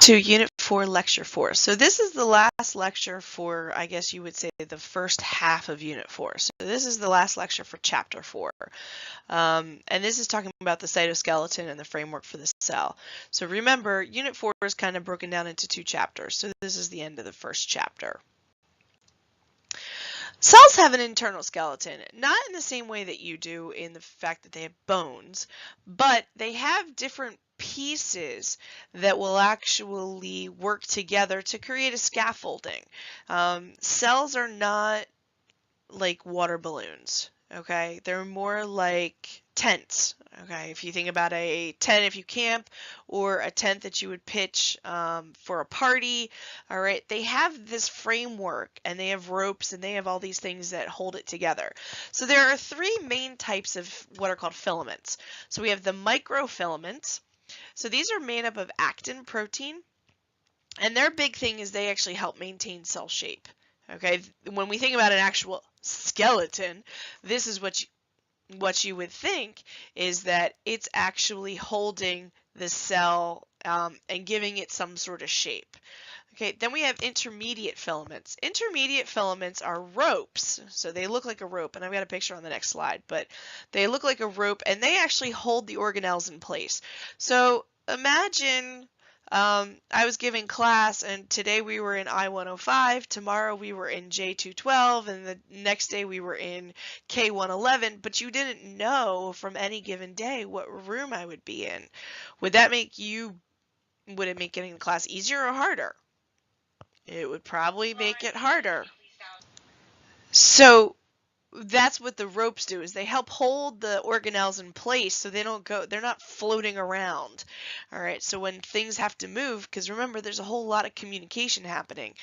To Unit 4, Lecture 4. So this is the last lecture for, I guess you would say, the first half of Unit 4. So this is the last lecture for Chapter 4. And this is talking about the cytoskeleton and the framework for the cell. So remember, Unit 4 is kind of broken down into 2 chapters. So this is the end of the first chapter. Cells have an internal skeleton, not in the same way that you do in the fact that they have bones, but they have different pieces that will actually work together to create a scaffolding. Cells are not like water balloons, okay? They're more like tents, okay? If you think about a tent if you camp, or a tent that you would pitch for a party, all right? They have this framework, and they have ropes, and they have all these things that hold it together. So there are 3 main types of what are called filaments. So we have the microfilaments. So these are made up of actin protein, and their big thing is they actually help maintain cell shape. Okay, when we think about an actual skeleton, this is what you would think is that it's actually holding the cell and giving it some sort of shape. Okay, then we have intermediate filaments. Intermediate filaments are ropes, so they look like a rope, and I've got a picture on the next slide, but they look like a rope, and they actually hold the organelles in place. So imagine I was giving class, and today we were in I-105, tomorrow we were in J212, and the next day we were in K111, but you didn't know from any given day what room I would be in. Would it make getting to class easier or harder? It would probably make it harder. So that's what the ropes do, is they help hold the organelles in place so they're not floating around. All right, so when things have to move, because remember, there's a whole lot of communication happening.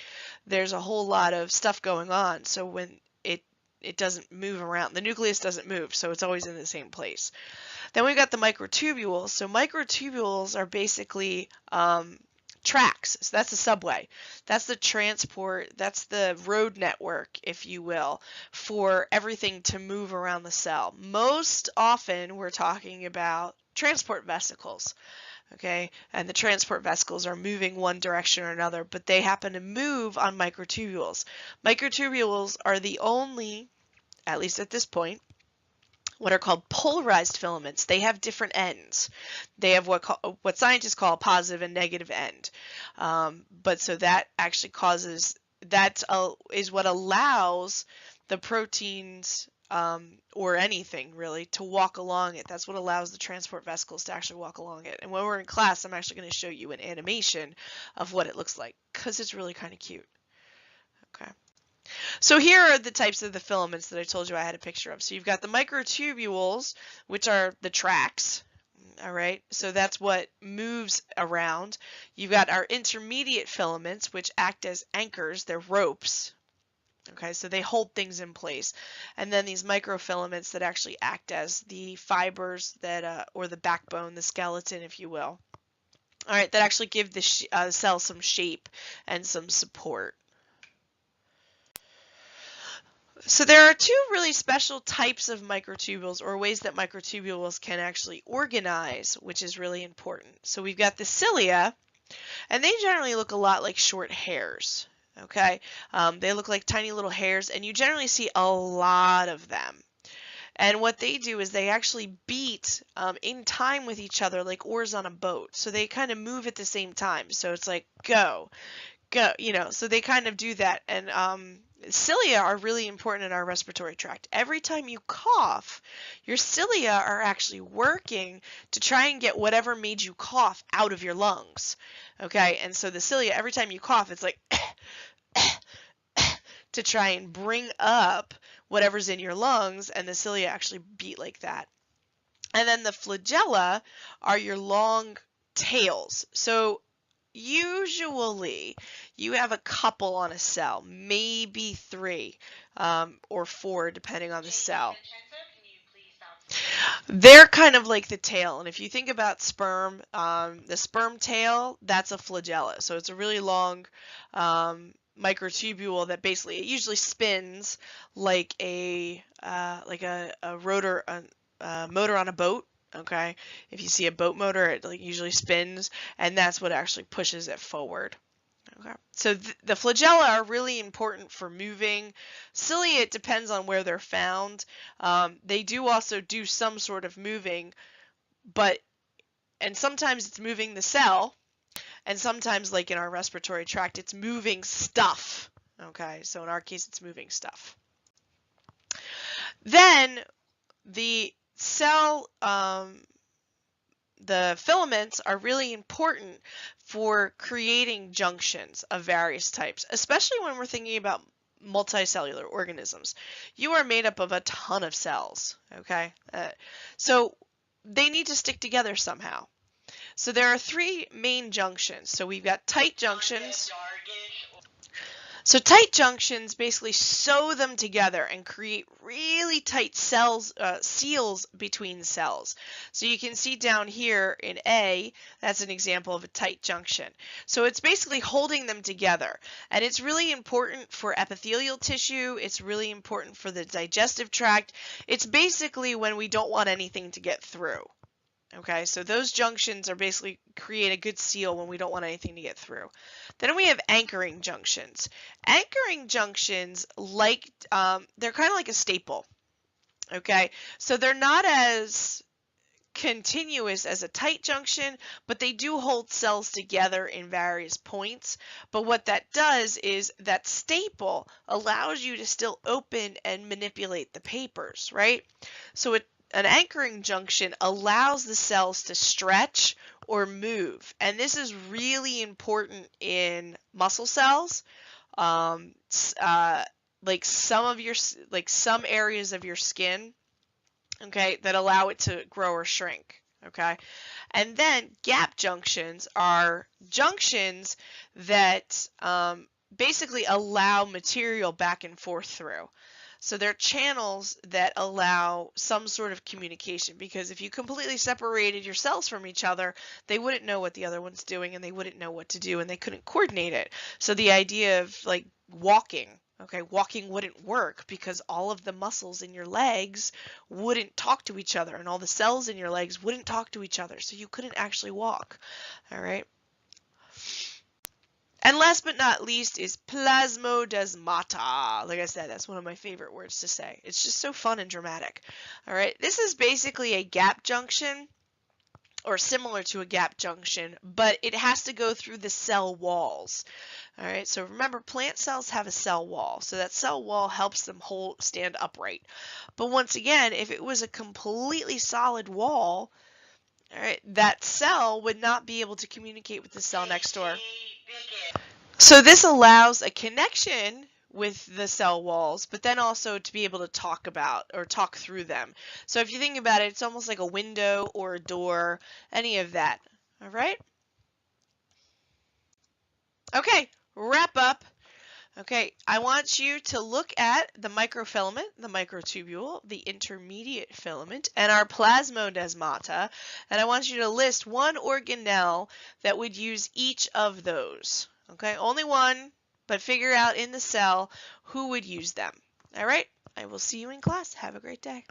There's a whole lot of stuff going on. So when it doesn't move around, the nucleus doesn't move, so it's always in the same place. Then we've got the microtubules. So microtubules are basically tracks. So that's the subway. That's the transport, that's the road network, if you will, for everything to move around the cell. Most often we're talking about transport vesicles. Okay, and the transport vesicles are moving one direction or another, but they happen to move on microtubules. Microtubules are the only, at least at this point, what are called polarized filaments. They have different ends. They have what scientists call a positive and negative end. But so that actually is what allows the proteins or anything really to walk along it. That's what allows the transport vesicles to actually walk along it. And when we're in class, I'm actually going to show you an animation of what it looks like, because it's really kind of cute. Okay. So here are the types of the filaments that I told you I had a picture of. So you've got the microtubules, which are the tracks. All right, so that's what moves around. You've got our intermediate filaments, which act as anchors. They're ropes. Okay, so they hold things in place. And then these microfilaments that actually act as the fibers that, or the backbone, the skeleton, if you will. All right, that actually give the cell some shape and some support. So there are 2 really special types of microtubules, or ways that microtubules can actually organize, which is really important. So we've got the cilia, and they generally look a lot like short hairs. Okay, they look like tiny little hairs, and you generally see a lot of them. And what they do is they actually beat in time with each other like oars on a boat. So they kind of move at the same time. So it's like go, you know, so they kind of do that. And cilia are really important in our respiratory tract. Every time you cough, your cilia are actually working to try and get whatever made you cough out of your lungs. Okay, and so the cilia, every time you cough, it's like to try and bring up whatever's in your lungs, and the cilia actually beat like that. And then the flagella are your long tails. So usually you have a couple on a cell, maybe 3 or 4 depending on the cell. They're kind of like the tail, and if you think about sperm, the sperm tail, that's a flagella. So it's a really long microtubule that basically, it usually spins like a rotor, motor on a boat. Okay, if you see a boat motor, it usually spins, and that's what actually pushes it forward. Okay, so the flagella are really important for moving. Cilia, it depends on where they're found. They do also do some sort of moving, and sometimes it's moving the cell, and sometimes, like in our respiratory tract, it's moving stuff. Okay, so in our case, it's moving stuff. Then the cell, the filaments are really important for creating junctions of various types, especially when we're thinking about multicellular organisms. You are made up of a ton of cells, okay? So they need to stick together somehow. So there are three main junctions. So we've got tight junctions. So tight junctions basically sew them together and create really tight seals between cells. So you can see down here in A, that's an example of a tight junction. So it's basically holding them together, and it's really important for epithelial tissue. It's really important for the digestive tract. It's basically when we don't want anything to get through. Okay, so those junctions are basically create a good seal when we don't want anything to get through. Then we have anchoring junctions. Anchoring junctions, they're kind of like a staple. Okay, so they're not as continuous as a tight junction, but they do hold cells together in various points. But what that does is that staple allows you to still open and manipulate the papers, right? So an anchoring junction allows the cells to stretch or move, and this is really important in muscle cells, like some areas of your skin, okay, that allow it to grow or shrink, okay? And then gap junctions are junctions that basically allow material back and forth through. So they're channels that allow some sort of communication, because if you completely separated your cells from each other, they wouldn't know what the other one's doing, and they wouldn't know what to do, and they couldn't coordinate it. So the idea of like walking, okay, walking wouldn't work because all of the muscles in your legs wouldn't talk to each other, and all the cells in your legs wouldn't talk to each other, so you couldn't actually walk. All right. And last but not least is plasmodesmata. Like I said, that's one of my favorite words to say. It's just so fun and dramatic. All right, this is basically a gap junction, or similar to a gap junction, but it has to go through the cell walls. All right, so remember, plant cells have a cell wall, so that cell wall helps them stand upright. But once again, if it was a completely solid wall, all right, that cell would not be able to communicate with the cell next door. So this allows a connection with the cell walls, but then also to be able to talk through them. So if you think about it, it's almost like a window or a door, any of that. All right? Okay, wrap up. Okay, I want you to look at the microfilament, the microtubule, the intermediate filament, and our plasmodesmata, and I want you to list one organelle that would use each of those. Okay, only one, but figure out in the cell who would use them. All right, I will see you in class. Have a great day.